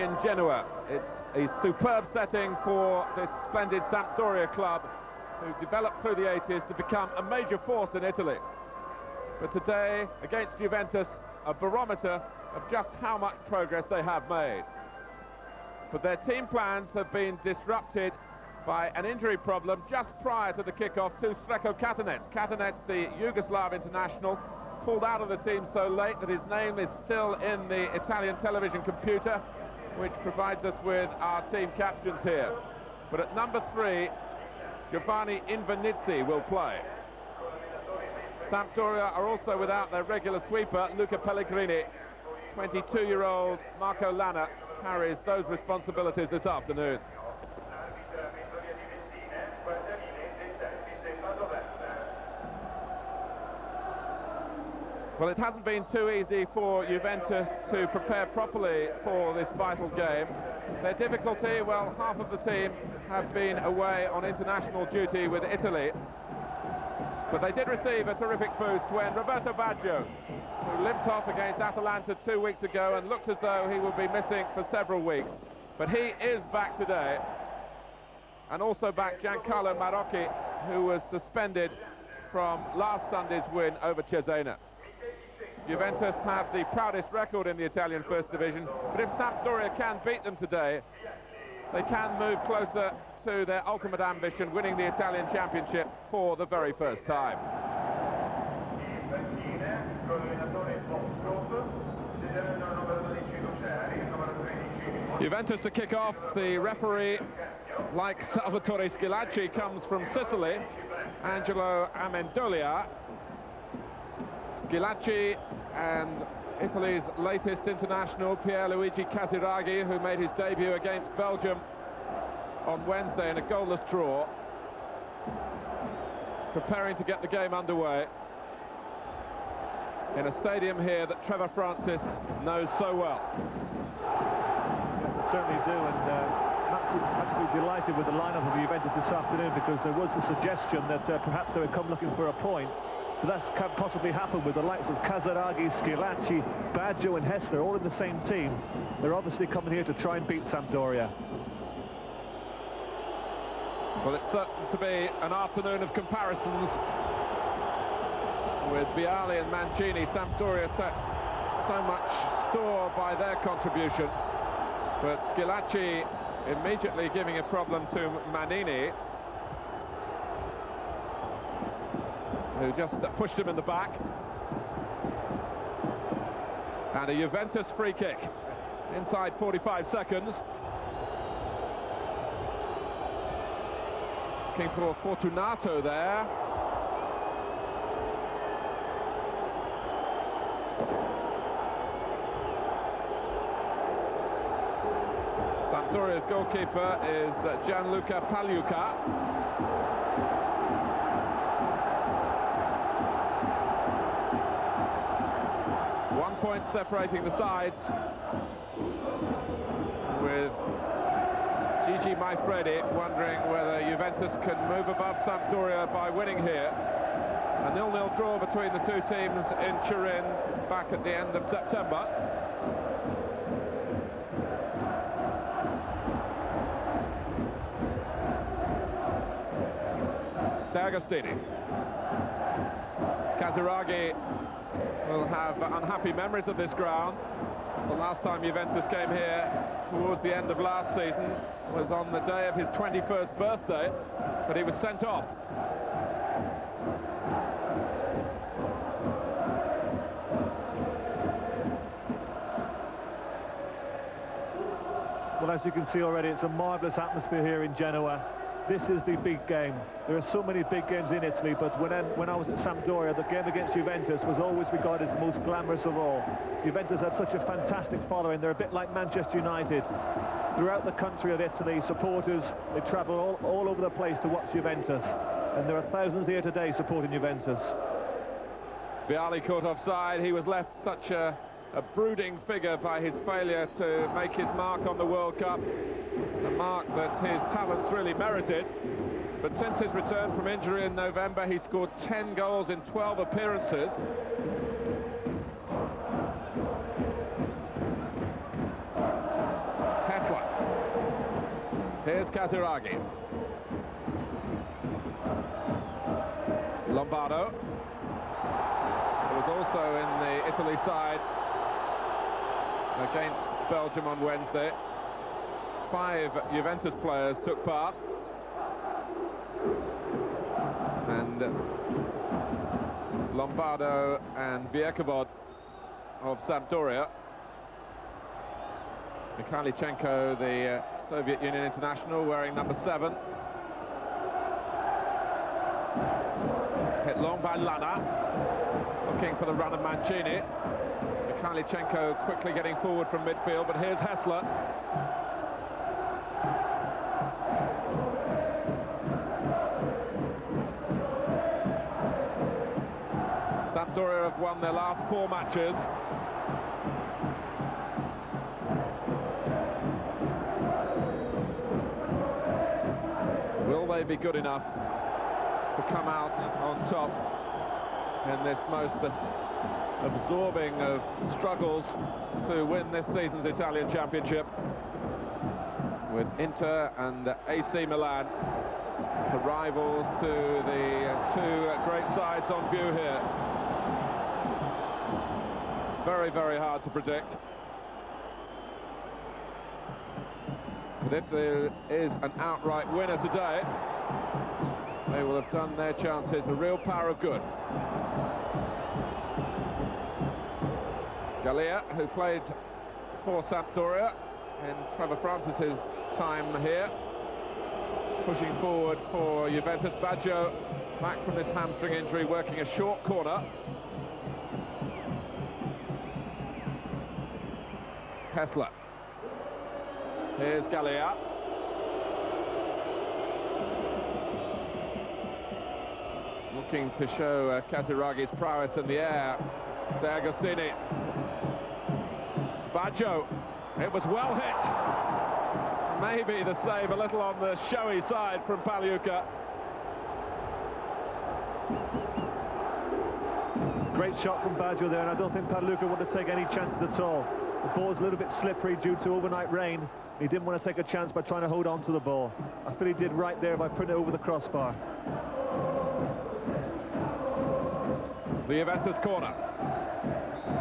in Genoa. It's a superb setting for this splendid Sampdoria club, who developed through the 80s to become a major force in Italy. But today, against Juventus, a barometer of just how much progress they have made. But their team plans have been disrupted by an injury problem just prior to the kickoff to Sreko Katanec. Katanec, the Yugoslav international, pulled out of the team so late that his name is still in the Italian television computer, which provides us with our team captains here. But at number 3, Giovanni Invernizi will play. Sampdoria are also without their regular sweeper, Luca Pellegrini. 22-year-old Marco Lana carries those responsibilities this afternoon. Well, it hasn't been too easy for Juventus to prepare properly for this vital game. Their difficulty, well, half of the team have been away on international duty with Italy. But they did receive a terrific boost when Roberto Baggio, who limped off against Atalanta 2 weeks ago and looked as though he would be missing for several weeks. But he is back today. And also back Giancarlo Marocchi, who was suspended from last Sunday's win over Cesena. Juventus have the proudest record in the Italian First Division, but if Sampdoria can beat them today, they can move closer to their ultimate ambition, winning the Italian Championship for the very first time. Juventus to kick off. The referee, like Salvatore Schillaci, comes from Sicily, Angelo Amendolia. Schillaci and Italy's latest international, Pierluigi Casiraghi, who made his debut against Belgium on Wednesday in a goalless draw, preparing to get the game underway in a stadium here that Trevor Francis knows so well. Yes, I certainly do, and absolutely delighted with the lineup of Juventus this afternoon, because there was a suggestion that perhaps they would come looking for a point. But that can't possibly happen with the likes of Casiraghi, Schillaci, Baggio and Hessler all in the same team. They're obviously coming here to try and beat Sampdoria. Well, it's certain to be an afternoon of comparisons with Vialli and Mancini. Sampdoria set so much store by their contribution, but Schillaci immediately giving a problem to Manini, who just pushed him in the back. And a Juventus free kick inside 45 seconds. Looking for Fortunato there. Sampdoria's goalkeeper is Gianluca Pagliuca. Points separating the sides, with Gigi Maifredi wondering whether Juventus can move above Sampdoria by winning here. A 0-0 draw between the two teams in Turin back at the end of September. De Agostini. Casiraghi will have unhappy memories of this ground. The last time Juventus came here towards the end of last season was on the day of his 21st birthday, but he was sent off. Well, as you can see already, it's a marvellous atmosphere here in Genoa. This is the big game. There are so many big games in Italy, but when I was at Sampdoria, the game against Juventus was always regarded as the most glamorous of all. Juventus had such a fantastic following. They're a bit like Manchester United. Throughout the country of Italy, supporters, they travel all over the place to watch Juventus. And there are thousands here today supporting Juventus. Vialli caught offside. He was left such a brooding figure by his failure to make his mark on the World Cup, a mark that his talents really merited. But since his return from injury in November, he scored 10 goals in 12 appearances. Here's Casiraghi. Lombardo, who was also in the Italy side against Belgium on Wednesday. 5 Juventus players took part. And Lombardo and Bierkabod of Sampdoria. Mikhailichenko, the Soviet Union international, wearing number 7. Hit long by Lana, looking for the run of Mancini. Mikhailichenko quickly getting forward from midfield, but here's Hessler. Sampdoria have won their last 4 matches. Will they be good enough to come out on top in this most absorbing of struggles to win this season's Italian Championship, with Inter and AC Milan, the rivals to the 2 great sides on view here? Very, very hard to predict. But if there is an outright winner today, they will have done their chances a real power of good. Gallia, who played for Sampdoria in Trevor Francis's time here, pushing forward for Juventus. Baggio, back from this hamstring injury, working a short corner. Hessler. Here's Gallia. Looking to show Casiraghi's prowess in the air. De Agostini. Baggio. It was well hit. Maybe the save a little on the showy side from Pagliuca. Great shot from Baggio there, and I don't think Pagliuca wanted to take any chances at all. The ball's a little bit slippery due to overnight rain. He didn't want to take a chance by trying to hold on to the ball. I feel he did right there by putting it over the crossbar. The Juventus corner.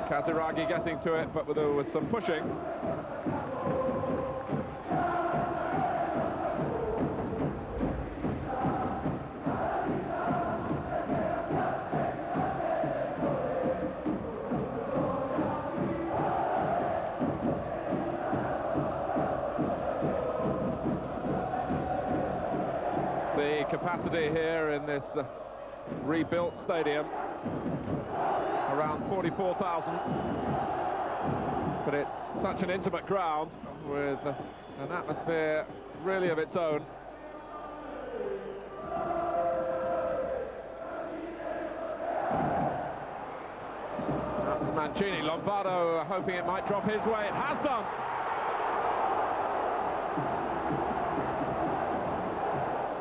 Casiraghi getting to it, but there was some pushing. The capacity here in this rebuilt stadium, around 44,000, but it's such an intimate ground with an atmosphere really of its own. That's Mancini. Lombardo hoping it might drop his way. It has done.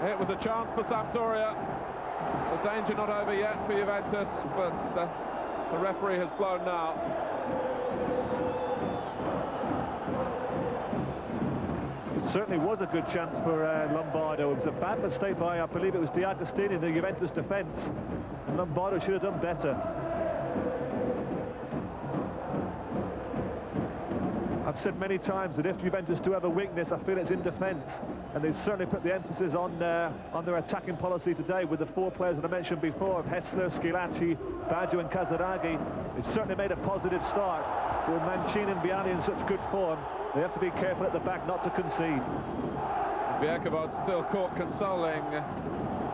It was a chance for Sampdoria. The danger not over yet for Juventus, but the referee has blown now. It certainly was a good chance for Lombardo. It was a bad mistake by, I believe it was De Agostini in the Juventus defence, and Lombardo should have done better. I've said many times that if Juventus do have a weakness, I feel it's in defence, and they've certainly put the emphasis on their attacking policy today with the 4 players that I mentioned before, of Hessler, Schillaci, Baggio and Casiraghi. They've certainly made a positive start, but with Mancini and Vialli in such good form, they have to be careful at the back not to concede. Bierkabod still caught consoling,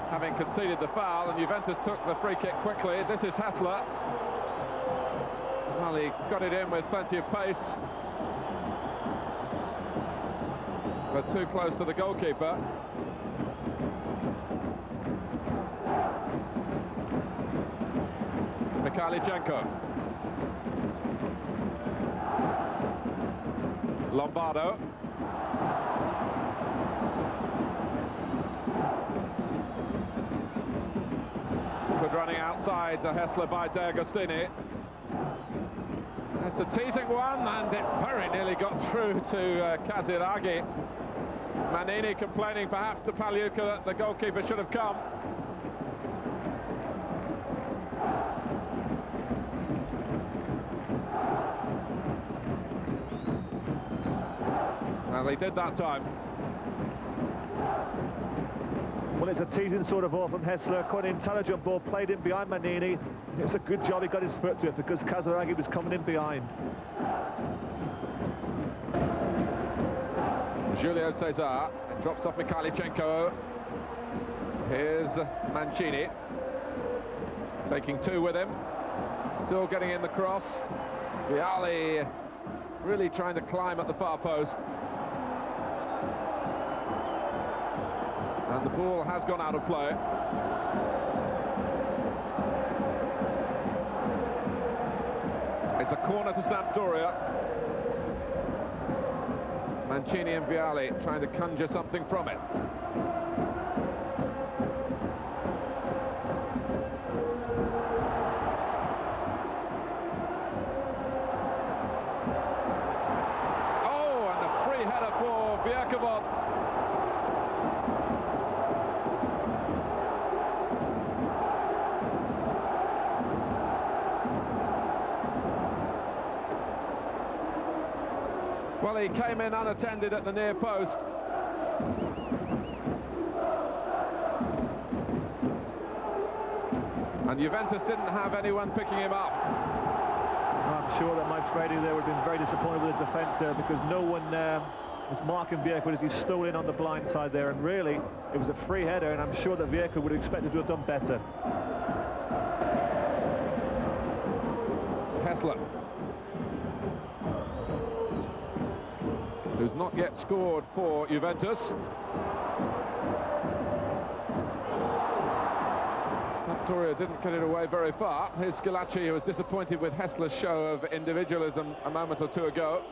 having conceded the foul, and Juventus took the free kick quickly. This is Hessler. Well, he got it in with plenty of pace, but too close to the goalkeeper. Mikhailichenko. Lombardo. Good running outside to Hessler by De Agostini. It's a teasing one, and it very nearly got through to Casiraghi. Manini complaining perhaps to Pagliuca that the goalkeeper should have come. Well, he did that time. Well, it's a teasing sort of ball from Hessler, quite an intelligent ball, played in behind Manini. It was a good job he got his foot to it because Casaraghi was coming in behind. Julio Cesar drops off Mikhailichenko. Here's Mancini, taking two with him, still getting in the cross. Vialli really trying to climb at the far post. And the ball has gone out of play. It's a corner to Sampdoria. Mancini and Vialli trying to conjure something from it. Oh, and a free header for Bjerkevod. Well, he came in unattended at the near post. And Juventus didn't have anyone picking him up. I'm sure that Mike Frady there would have been very disappointed with the defence there because no one was marking Vieca as he stole in on the blind side there, and really it was a free header, and I'm sure that Vieca would have expected to have done better. Hessler, who's not yet scored for Juventus. Sampdoria didn't get it away very far. Here's Schillaci, who was disappointed with Hessler's show of individualism a moment or two ago.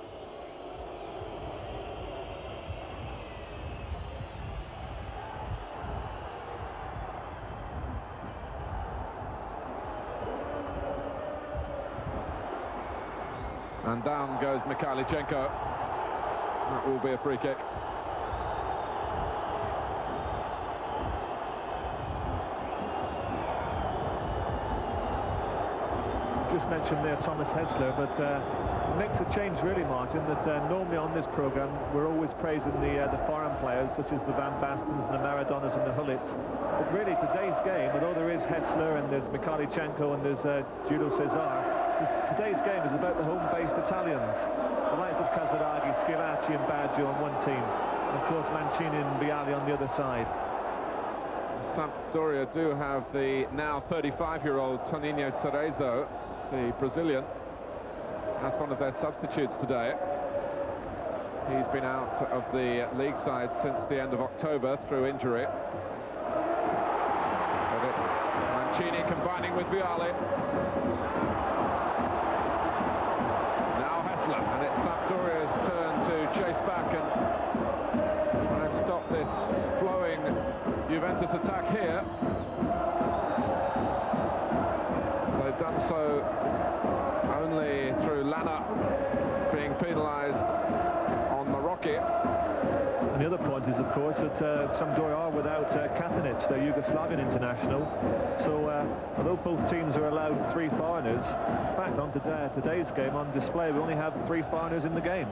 And down goes Mikhailichenko. That will be a free kick. Just mentioned there Thomas Hessler, but it makes a change really, Martin, that normally on this programme we're always praising the foreign players such as the Van Bastens and the Maradonas and the Hullits, but really today's game, although there is Hessler and there's Mikhailichenko and there's Julio Cesar, today's game is about the home-based Italians, the likes of Casaraghi, Schillaci and Baggio on one team, and of course Mancini and Vialli on the other side. Sampdoria do have the now 35-year-old Toninho Cerezo, the Brazilian, as one of their substitutes today. He's been out of the league side since the end of October through injury. But it's Mancini combining with Vialli. Now Hessler, and it's Sampdoria's turn to chase back and try and stop this flowing Juventus attack here. They've done so only through Lana being penalised on Marocchi. And the other point is, of course, that Sampdoria are without Katanic, their Yugoslavian international. So although both teams are allowed 3 foreigners, in fact on today's game on display we only have 3 foreigners in the game.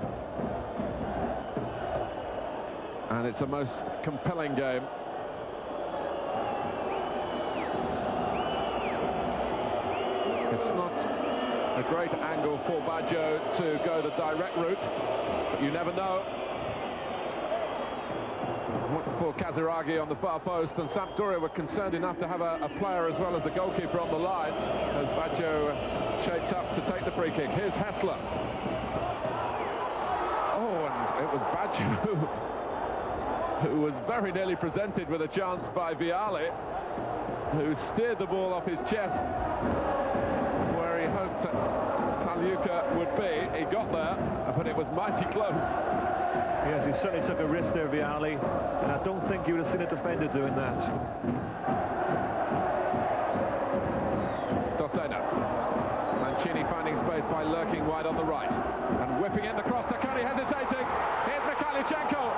And it's a most compelling game. It's not a great angle for Baggio to go the direct route, but you never know. For Casaraghi on the far post, and Sampdoria were concerned enough to have a player as well as the goalkeeper on the line as Baggio shaped up to take the free kick. Here's Hessler. Oh, and it was Baggio who was very nearly presented with a chance by Vialli, who steered the ball off his chest where he hoped Pagliuca would be. He got there, but it was mighty close. Yes, he certainly took a risk there, Vialli, and I don't think you would have seen a defender doing that. Dossena. Mancini finding space by lurking wide on the right, and whipping in the cross to Cani, hesitating. Here's Mikhailichenko.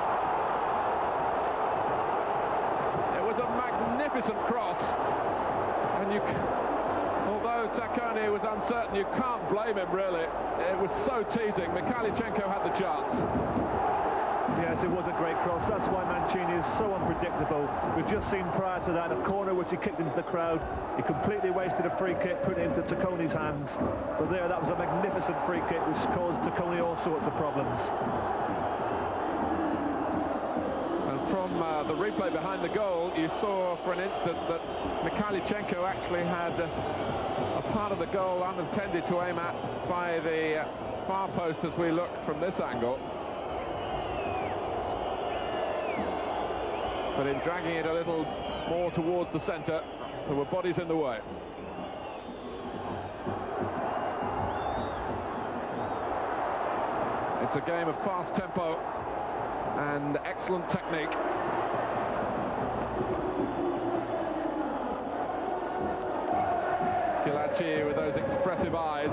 was uncertain. You can't blame him, really. It was so teasing. Mikhailichenko had the chance. Yes, it was a great cross. That's why Mancini is so unpredictable. We've just seen prior to that a corner which he kicked into the crowd. He completely wasted a free kick, put it into Taccone's hands. But there, that was a magnificent free kick which caused Taccone all sorts of problems. And from the replay behind the goal, you saw for an instant that Mikhailichenko actually had a part of the goal unattended to aim at by the far post as we look from this angle. But in dragging it a little more towards the centre, there were bodies in the way. It's a game of fast tempo and excellent technique. Schillaci with those expressive eyes.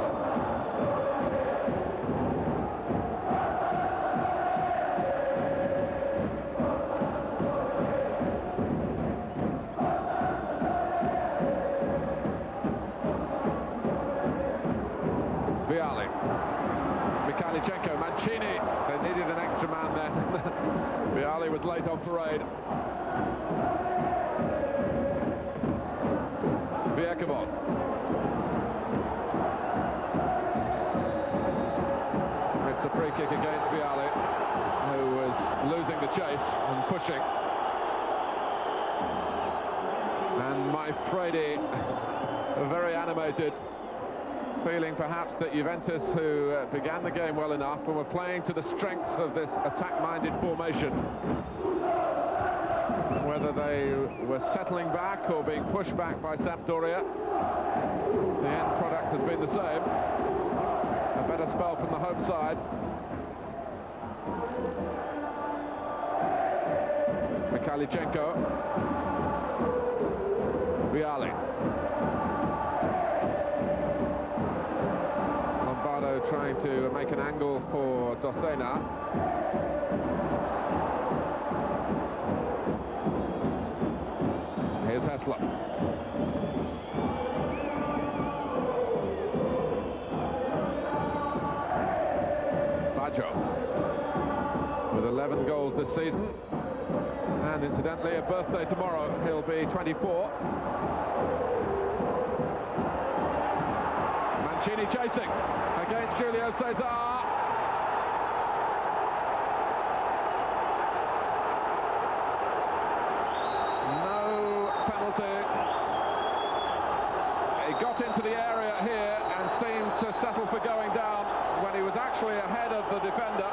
Mikhailichenko, Mancini, they needed an extra man then. Vialli was late on parade. Viekabon. It's a free kick against Vialli, who was losing the chase and pushing. And Maifredi, very animated, feeling perhaps that Juventus, who began the game well enough and were playing to the strengths of this attack-minded formation, whether they were settling back or being pushed back by Sampdoria, the end product has been the same. A better spell from the home side. Mikhailichenko. Vialli. Trying to make an angle for Dossena. Here's Hessler. Baggio with 11 goals this season, and incidentally a birthday tomorrow. He'll be 24. Mancini chasing against Julio Cesar. No penalty. He got into the area here and seemed to settle for going down when he was actually ahead of the defender.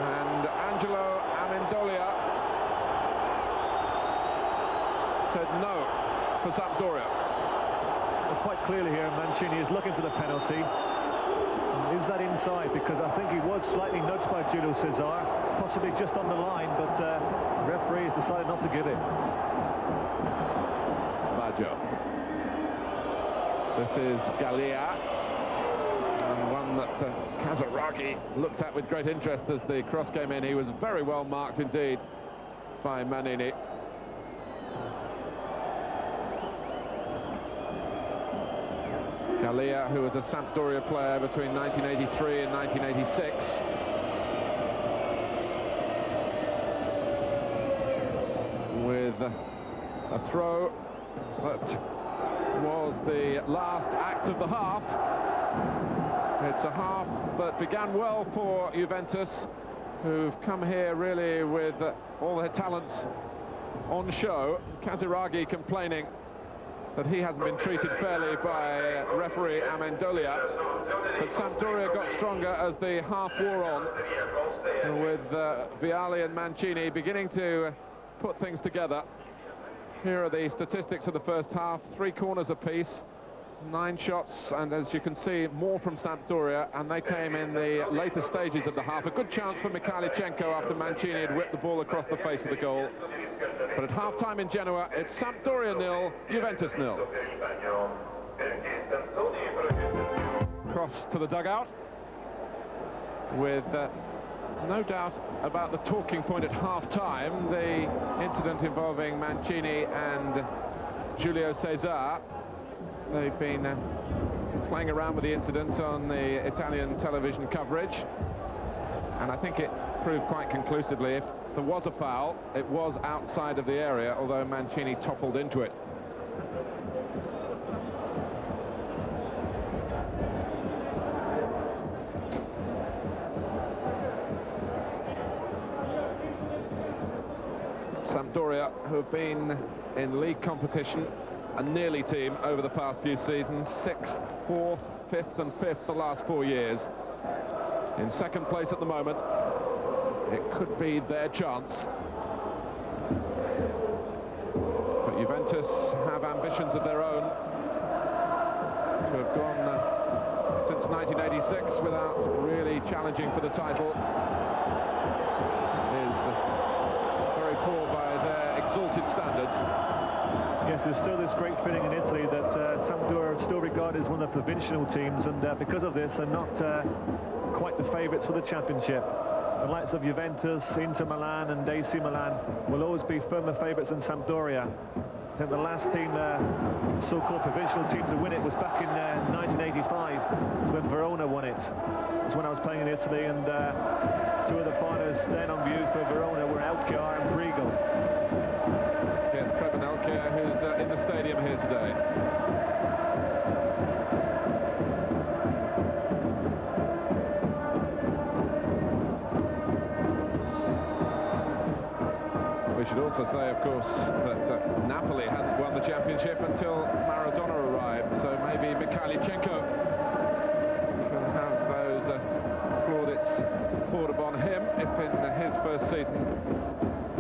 And Angelo Amendolia said no for Sampdoria. Well, quite clearly here, Mancini is looking for the penalty. Is that inside? Because I think he was slightly nudged by Julio Cesar, possibly just on the line, but the referee has decided not to give it. Baggio. This is Gallia, and one that Casaraghi looked at with great interest as the cross came in. He was very well marked indeed by Manini. Gallia, who was a Sampdoria player between 1983 and 1986. With a throw that was the last act of the half. It's a half that began well for Juventus, who've come here really with all their talents on show. Casiraghi complaining that he hasn't been treated fairly by referee Amendolia. But Sampdoria got stronger as the half wore on, with Vialli and Mancini beginning to put things together. Here are the statistics of the first half: 3 corners apiece, 9 shots, and as you can see, more from Sampdoria, and they came in the later stages of the half. A good chance for Mikhailichenko after Mancini had whipped the ball across the face of the goal. But at half-time in Genoa, it's Sampdoria 0, Juventus 0. Cross to the dugout, with no doubt about the talking point at half-time, the incident involving Mancini and Julio Cesar. They've been playing around with the incident on the Italian television coverage, and I think it proved quite conclusively, if there was a foul, it was outside of the area, although Mancini toppled into it. Sampdoria, who have been in league competition, a nearly team over the past few seasons, 6th, 4th, 5th and 5th the last 4 years. In second place at the moment. It could be their chance. But Juventus have ambitions of their own. To have gone since 1986 without really challenging for the title is very poor by their exalted standards. Yes, there's still this great feeling in Italy that Sampdoria are still regarded as one of the provincial teams, and because of this, they're not quite the favourites for the championship. The likes of Juventus, Inter Milan and AC Milan will always be firmer favourites than Sampdoria. I think the last team, so-called provincial team to win it was back in 1985 when Verona won it. It was when I was playing in Italy, and two of the finalists then on view for Verona were Elchiar and Brigo. Yes, Preben Elchiar, who's in the stadium here today. We should also say, of course, that Napoli hadn't won the championship until Maradona arrived, so maybe Mikhailichenko can have those plaudits poured upon him if in his first season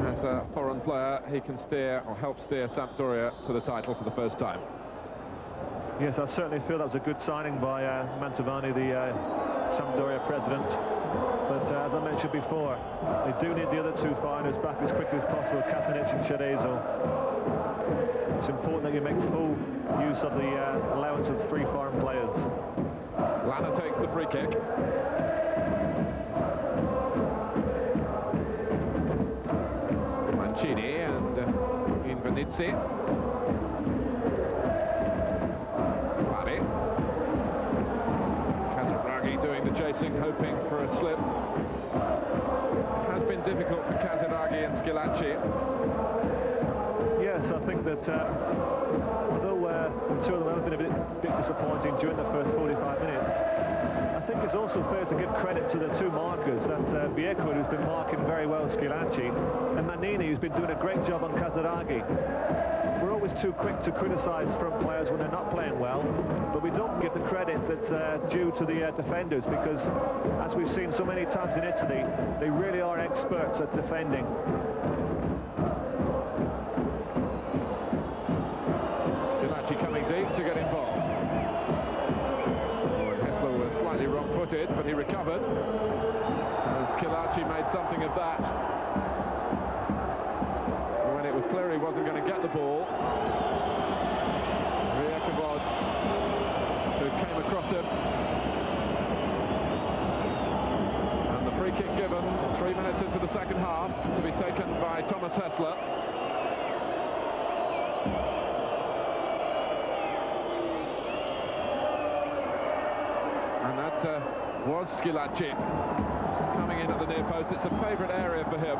as a foreign player he can steer or help steer Sampdoria to the title for the first time. Yes, I certainly feel that was a good signing by Mantovani, the Sampdoria president. But as I mentioned before, they do need the other two foreigners back as quickly as possible, Katanich and Cerezo. It's important that you make full use of the allowance of 3 foreign players. Lana takes the free kick. Mancini and Invernizzi. Doing the chasing, hoping for a slip. It has been difficult for Casiraghi and Schillaci. Yes, I think that although the two of them have been a bit disappointing during the first 45 minutes, I think it's also fair to give credit to the two markers. That's Vieco, who's been marking very well Schillaci, and Manini, who's been doing a great job on Casiraghi. We're always too quick to criticise front players when they're not playing well, but we don't give the credit that's due to the defenders, because as we've seen so many times in Italy, they really are experts at defending. Schillaci coming deep to get involved. Oh, and Hessler was slightly wrong-footed, but he recovered. And Schillaci made something of that. When it was clear he wasn't going to get the ball, Vieco, who came across him, and the free kick given 3 minutes into the second half to be taken by Thomas Hessler. And that was Schillaci coming in at the near post. It's a favourite area for him.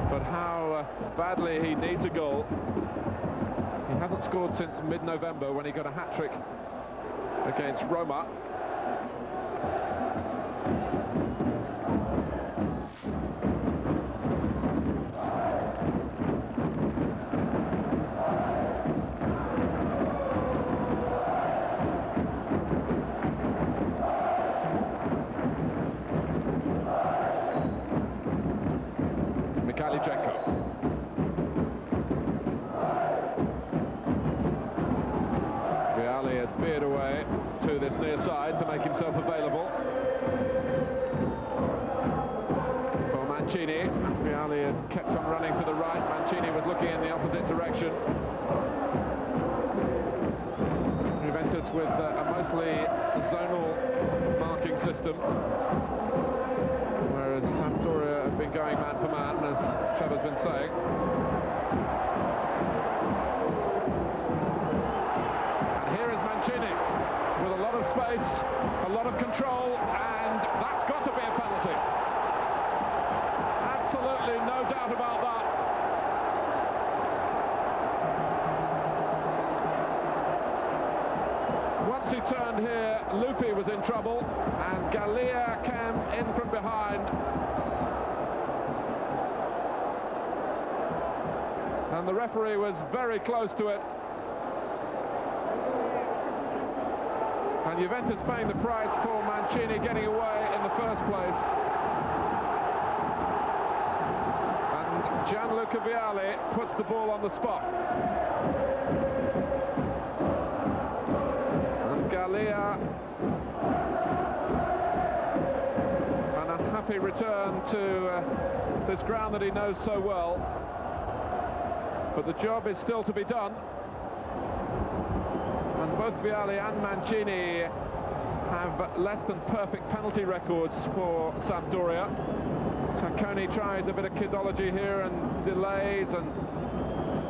But how badly he needs a goal. He hasn't scored since mid-November when he got a hat-trick against Roma. Mikhailichenko. Vialli had veered away to this near side to make himself available for Mancini. Vialli had kept on running to the right. Mancini was looking in the opposite direction. Juventus with a mostly zonal marking system, whereas Sampdoria have been going man for man, as Trevor's been saying. And here is Mancini with a lot of space, a lot of control, and that's got to be a penalty. Absolutely no doubt about that. Once he turned here, Lupi was in trouble, and Gallia came in from behind. And the referee was very close to it. And Juventus paying the price for Mancini getting away in the first place. And Gianluca Vialli puts the ball on the spot. And Gallia, an unhappy return to this ground that he knows so well. But the job is still to be done. And both Vialli and Mancini have less than perfect penalty records for Sampdoria. Tacconi tries a bit of kidology here and delays and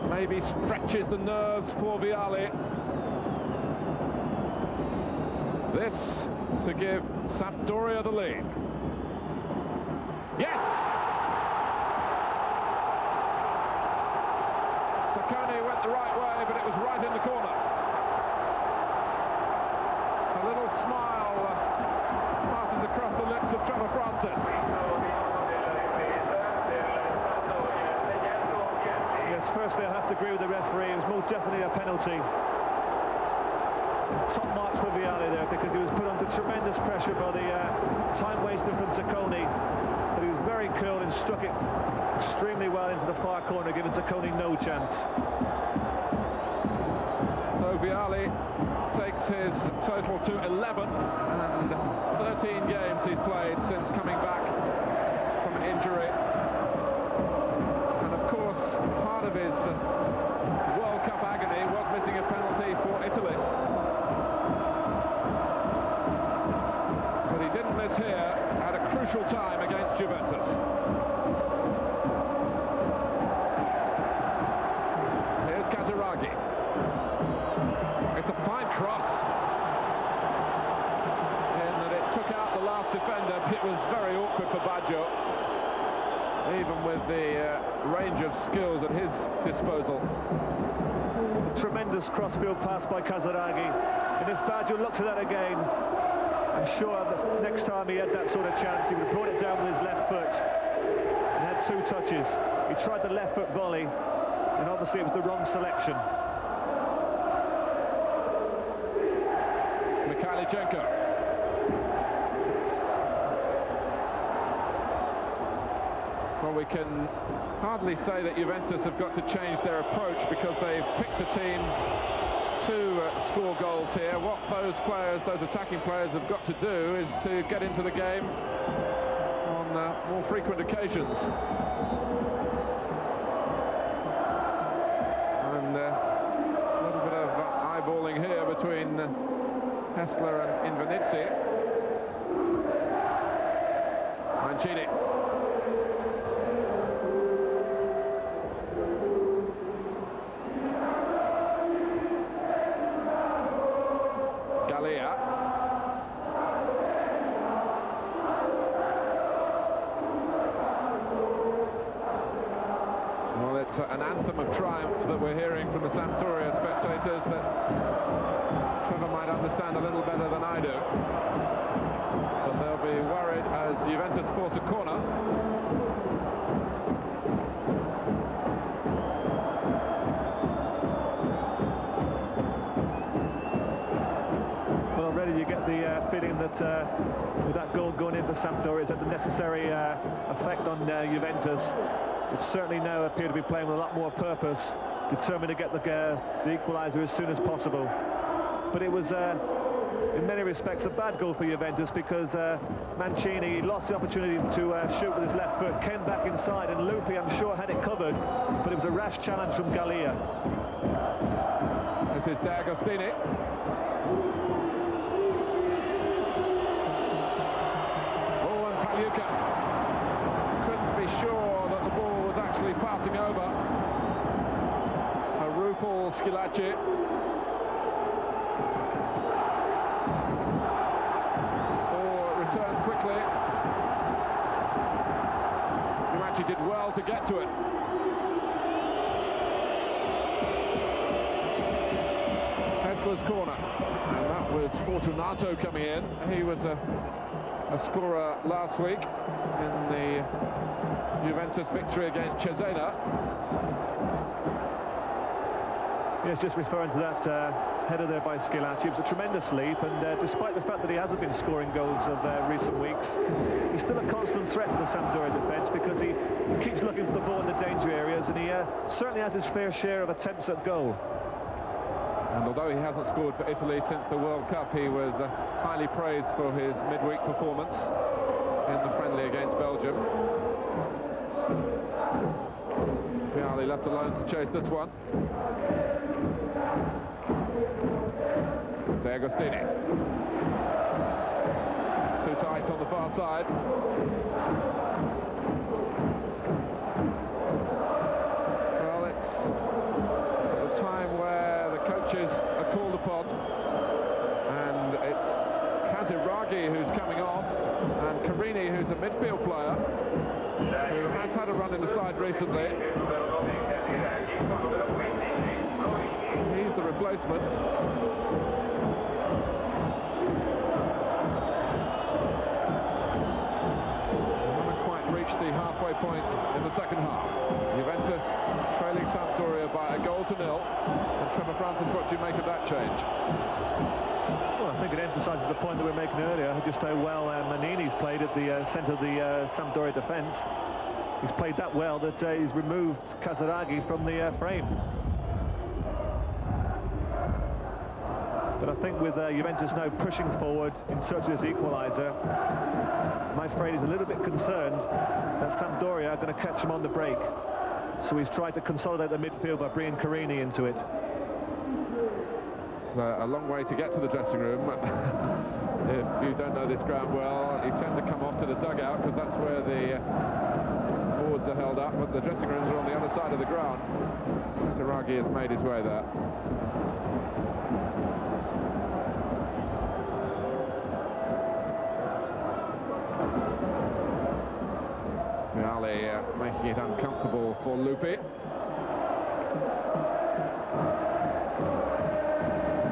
maybe stretches the nerves for Vialli. This to give Sampdoria the lead. Yes! Tacconi went the right way, but it was right in the corner. A little smile passes across the lips of Trevor Francis. Yes, firstly I have to agree with the referee. It was most definitely a penalty. Top marks for Vialli there, because he was put under tremendous pressure by the time wasted from Tacconi. But he was very cool and struck it extremely well into the far corner, giving Tacconi no chance. So Vialli takes his total to 11, and 13 games he's played since coming back from injury. And of course, part of his World Cup agony was missing a penalty for Italy. But he didn't miss here at a crucial time against Juventus. Here's Kaziragi. It's a fine cross, in that it took out the last defender. It was very awkward for Baggio, even with the range of skills at his disposal. A tremendous crossfield pass by Kaziragi, and if Baggio looks at that again, I'm sure that next time he had that sort of chance, he would have brought it down with his left foot and had two touches. He tried the left foot volley, and obviously it was the wrong selection. Mikhailichenko. Well, we can hardly say that Juventus have got to change their approach, because they've picked a team to score goals here. What those players, those attacking players, have got to do is to get into the game on more frequent occasions. And a little bit of eyeballing here between Hessler and Invernizzi. Mancini. Gallia. Well, it's an anthem of triumph that we're hearing from the Sampdoria spectators that Trevor might understand a little better than I do. But they'll be worried as Juventus force a corner. Well, already you get the feeling that with that goal going in for Sampdoria, it's had the necessary effect on Juventus, which certainly now appear to be playing with a lot more purpose, determined to get the equaliser as soon as possible. But it was, in many respects, a bad goal for Juventus, because Mancini lost the opportunity to shoot with his left foot, came back inside, and Lupi, I'm sure, had it covered, but it was a rash challenge from Gallia. This is D'Agostini. Oh, and Pagliuca couldn't Schillaci. Or returned quickly. Schillaci did well to get to it. Hessler's corner, and that was Fortunato coming in. He was a scorer last week in the Juventus victory against Cesena. Yes, just referring to that header there by Schillaci. It was a tremendous leap, and despite the fact that he hasn't been scoring goals of recent weeks, he's still a constant threat to the Sampdoria defence, because he keeps looking for the ball in the danger areas, and he certainly has his fair share of attempts at goal. And although he hasn't scored for Italy since the World Cup, he was highly praised for his midweek performance in the friendly against Belgium. Vialli left alone to chase this one. De Agostini. Too tight on the far side. Well, it's the time where the coaches are called upon, and it's Casiraghi who's coming off, and Carini, who's a midfield player who has had a run in the side recently. He's the replacement. Haven't quite reached the halfway point in the second half. Juventus trailing Sampdoria by 1-0. And Trevor Francis, what do you make of that change? Well, I think it emphasises the point that we were making earlier, just how well Manini's played at the centre of the Sampdoria defence. He's played that well that he's removed Casiraghi from the frame. But I think with Juventus now pushing forward in search of his equaliser, I'm afraid he's a little bit concerned that Sampdoria are going to catch him on the break. So he's tried to consolidate the midfield by bringing Carini into it. It's a long way to get to the dressing room. If you don't know this ground well, you tend to come off to the dugout, because that's where the boards are held up, but the dressing rooms are on the other side of the ground. Casiraghi has made his way there. Vialli making it uncomfortable for Lupi.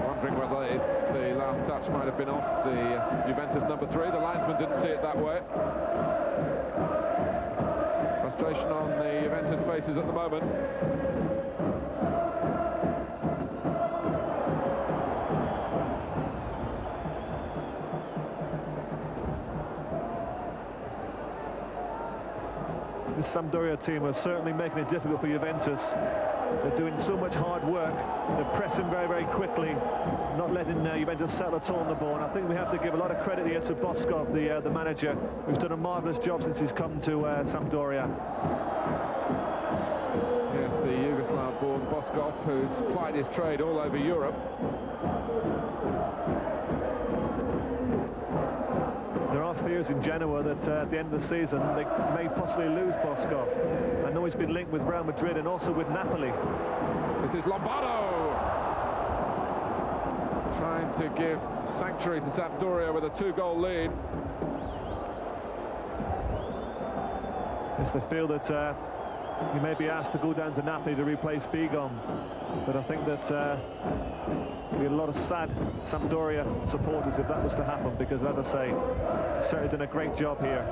Wondering whether the last touch might have been off the Juventus number 3. The linesman didn't see it that way. Frustration on the Juventus faces at the moment. This Sampdoria team are certainly making it difficult for Juventus. They're doing so much hard work. They're pressing very, very quickly, not letting Juventus settle at all on the ball. And I think we have to give a lot of credit here to Boskov, the manager, who's done a marvellous job since he's come to Sampdoria. Yes, the Yugoslav-born Boskov, who's plied his trade all over Europe. There are fears in Genoa that at the end of the season they may possibly lose Boskov. I know he's been linked with Real Madrid and also with Napoli. This is Lombardo trying to give sanctuary to Sampdoria with a 2-goal lead. Yes, they feel that he may be asked to go down to Napoli to replace Bigon, but I think that there'll be a lot of sad Sampdoria supporters if that was to happen, because, as I say, he's certainly done a great job here.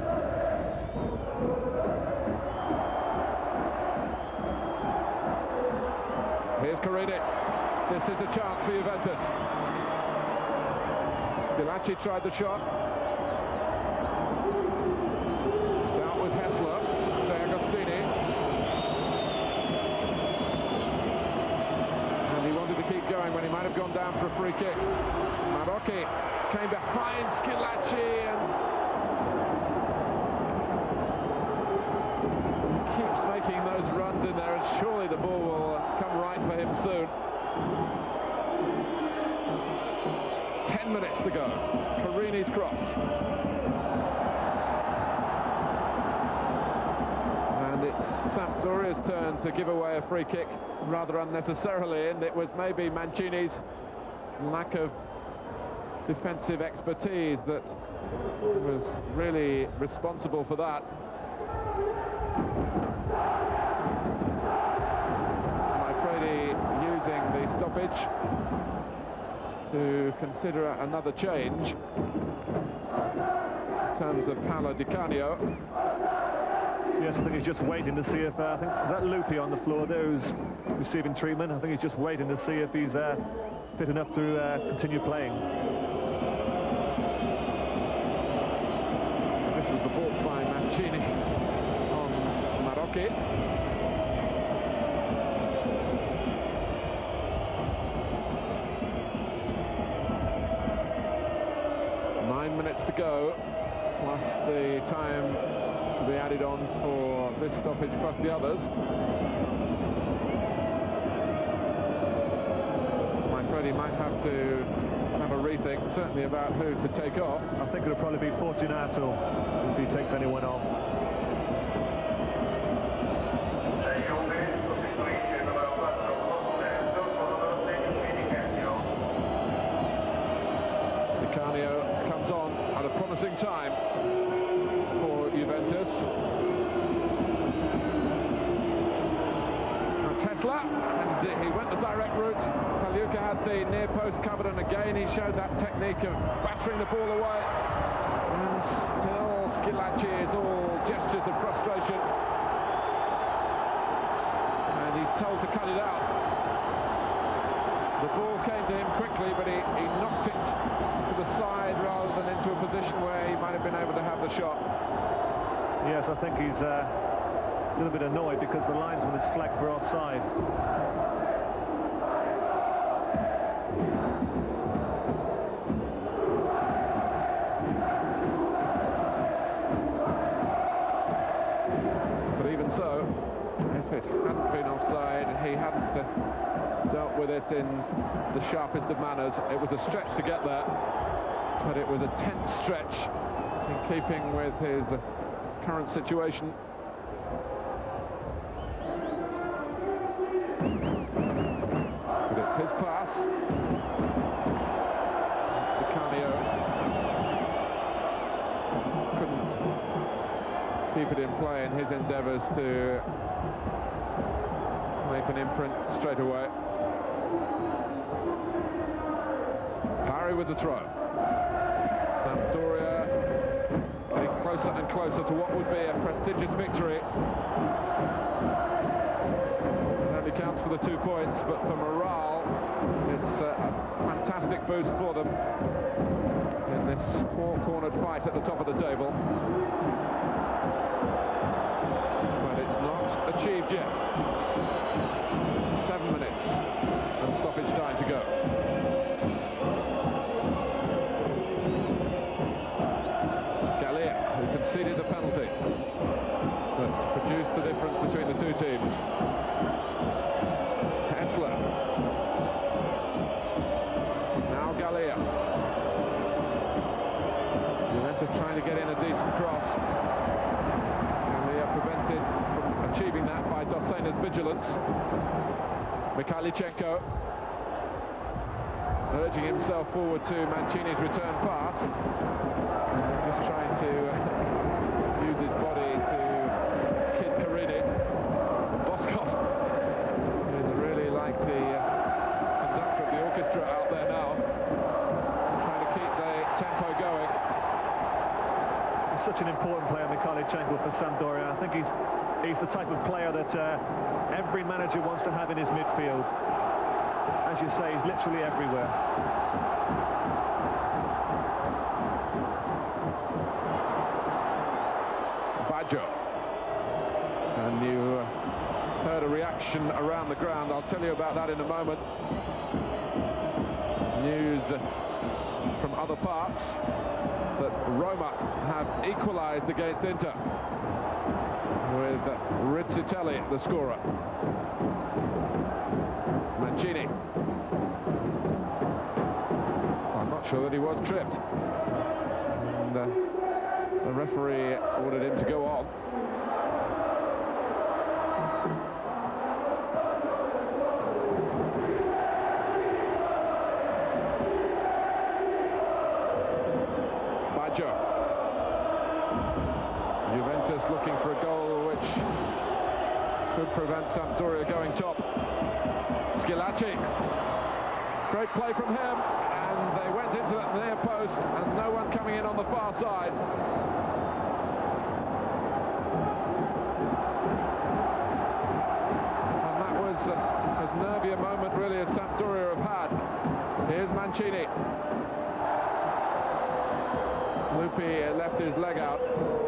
Here's Carini. This is a chance for Juventus. Schillaci tried the shot. It's out with Hessler. De Agostini. And he wanted to keep going when he might have gone down for a free kick. Marocchi came behind Schillaci and keeps making those runs in there, and surely the ball will come right for him soon. 10 minutes to go. Carini's cross. And it's Sampdoria's turn to give away a free kick rather unnecessarily, and it was maybe Mancini's lack of defensive expertise that was really responsible for that. Manfredi using the stoppage to consider another change in terms of Paolo Di Canio. Yes, I think he's just waiting to see if, I think, is that Lupi on the floor there who's receiving treatment? I think he's just waiting to see if he's fit enough to continue playing. This was the ball by Mancini on Marocchi. Nine minutes to go, plus the time to be added on for this stoppage plus the others. Manfredi might have to have a rethink, certainly about who to take off. I think it'll probably be Fortunato if he takes anyone off. Di Canio comes on at a promising time for Juventus. Tesla, and he went the direct route. Pagliuca had the near post covered, and again he showed that technique of battering the ball away. And still Schillaci is all gestures of frustration. And he's told to cut it out. The ball came to him quickly, but he knocked it to the side rather than into a position where he might have been able to have the shot. Yes, I think he's a little bit annoyed because the linesman is flagged for offside. But even so, if it hadn't been offside, he hadn't dealt with it in the sharpest of manners. It was a stretch to get there, but it was a tense stretch in keeping with his current situation. But it's his pass. Di Canio couldn't keep it in play in his endeavours to make an imprint straight away. Parry with the throw. Sampdoria getting closer and closer to what would be a prestigious victory. It only counts for the 2 points, but for morale, it's a fantastic boost for them in this four-cornered fight at the top of the table. But it's not achieved yet. 7 minutes and stoppage time to go. Who conceded the penalty that produced the difference between the two teams. Hessler. Now Gallia. Juventus trying to get in a decent cross. Gallia prevented from achieving that by Dossena's vigilance. Mikhailichenko urging himself forward to Mancini's return pass. Just trying to use his body to kid Carini. Boskov is really like the conductor of the orchestra out there now, trying to keep the tempo going. He's such an important player, Mikhailichenko, for Sampdoria. I think he's the type of player that every manager wants to have in his midfield. As you say, he's literally everywhere. And you heard a reaction around the ground. I'll tell you about that in a moment. News from other parts that Roma have equalised against Inter with Rizzitelli the scorer. Mancini. I'm not sure that he was tripped. And the referee ordered him to go on. looking for a goal which could prevent Sampdoria going top. Schillaci, great play from him, and they went into that near post, and no one coming in on the far side. And that was as nervy a moment really as Sampdoria have had. Here's Mancini. Lupi left his leg out,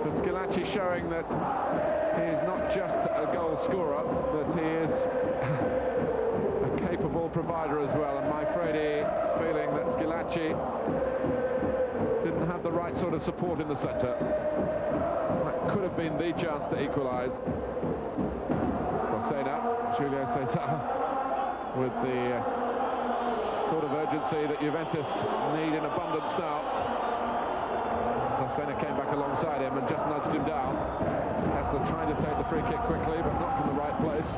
but Schillaci showing that he is not just a goal scorer, but he is a capable provider as well. And Maifredi feeling that Schillaci didn't have the right sort of support in the centre. That could have been the chance to equalise. Julio Cesar with the sort of urgency that Juventus need in abundance now. Cosena came back alongside him and just nudged him down. Kessler trying to take the free kick quickly, but not from the right place.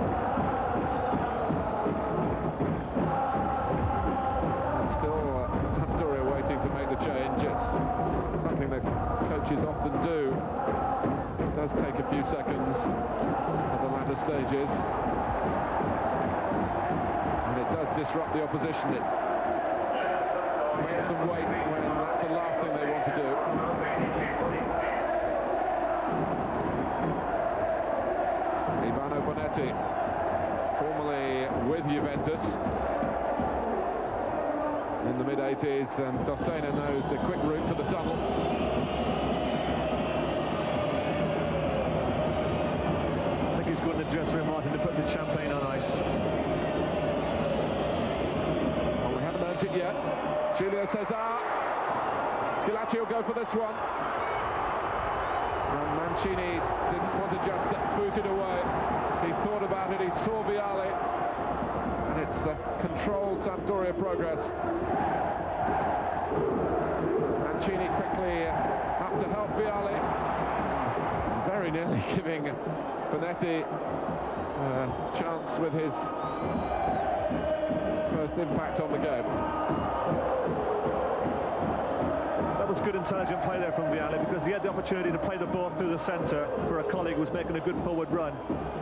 And still Sampdoria waiting to make the change. It's something that coaches often do. It does take a few seconds at the latter stages. And it does disrupt the opposition. It makes them wait when that's the last thing they want to do. Ivano Bonetti, formerly with Juventus in the mid-80s, and Dossena knows the quick route to the tunnel. I think he's going to the dressing room, Martin, to put the champagne on ice. Well, we haven't earned it yet. Julio Cesar. Schillaci will go for this one. And Mancini didn't want to just boot it away. He thought about it, he saw Vialli. And it's controlled Sampdoria progress. Mancini quickly up to help Vialli. Very nearly giving Bonetti a chance with his first impact on the game. That was good intelligent play there from Vialli, because he had the opportunity to play the ball through the centre for a colleague who was making a good forward run.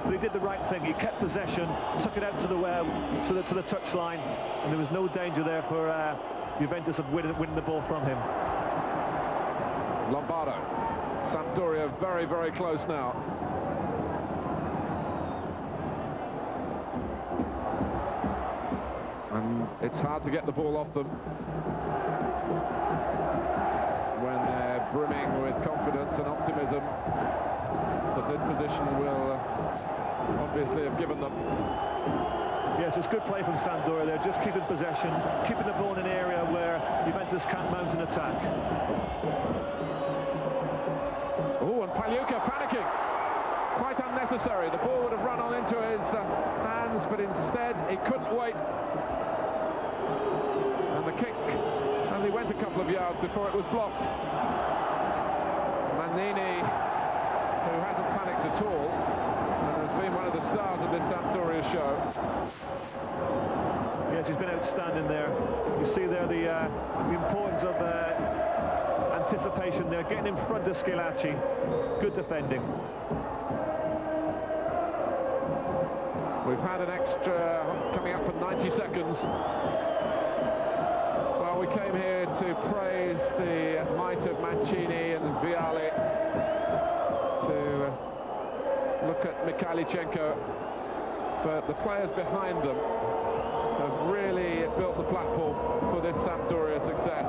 But he did the right thing. He kept possession, took it out to the touchline, and there was no danger there for Juventus of winning the ball from him. Lombardo. Sampdoria very, very close now. And it's hard to get the ball off them when they're brimming with confidence and optimism that this position will obviously have given them. Yes, it's good play from Sampdoria there, just keeping possession, keeping the ball in an area where Juventus can't mount an attack. Oh, and Pagliuca panicking. Quite unnecessary. The ball would have run on into his hands, but instead he couldn't wait. And the kick only went a couple of yards before it was blocked. Mannini, who hasn't panicked at all, has been one of the stars of this Sampdoria show. Yes, he's been outstanding there. You see there the importance of anticipation there, getting in front of Schillaci. Good defending. We've had an extra coming up for 90 seconds. Well, we came here to praise the might of Mancini and Vialli, to look at Mikhailichenko, but the players behind them have really built the platform for this Sampdoria success.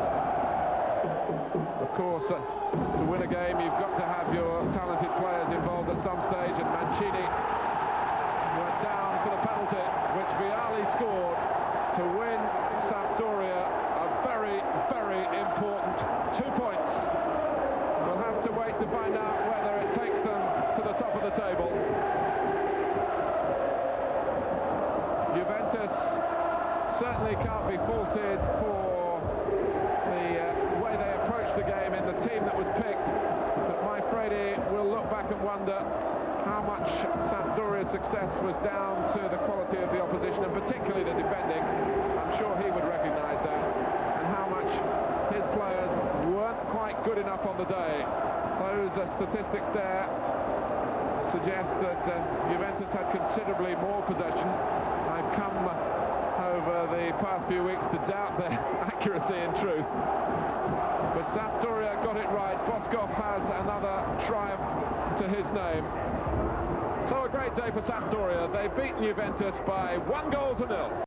Of course, to win a game, you've got to have your talented players involved at some stage, and Mancini went down for the penalty, which Vialli scored to win Sampdoria a very, very important 2 points. We'll have to wait to find out whether it takes them to the top of the table. Juventus certainly can't be faulted for the way they approached the game in the team that was picked, but Maifredi will look back and wonder how much Sampdoria's success was down to the quality of the opposition, and particularly the defending. I'm sure he would recognise that, and how much his players weren't quite good enough on the day. Those statistics there suggest that Juventus had considerably more possession. I've come over the past few weeks to doubt their accuracy in truth. But Sampdoria got it right. Boskov has another triumph to his name. So a great day for Sampdoria. They've beaten Juventus by 1-0.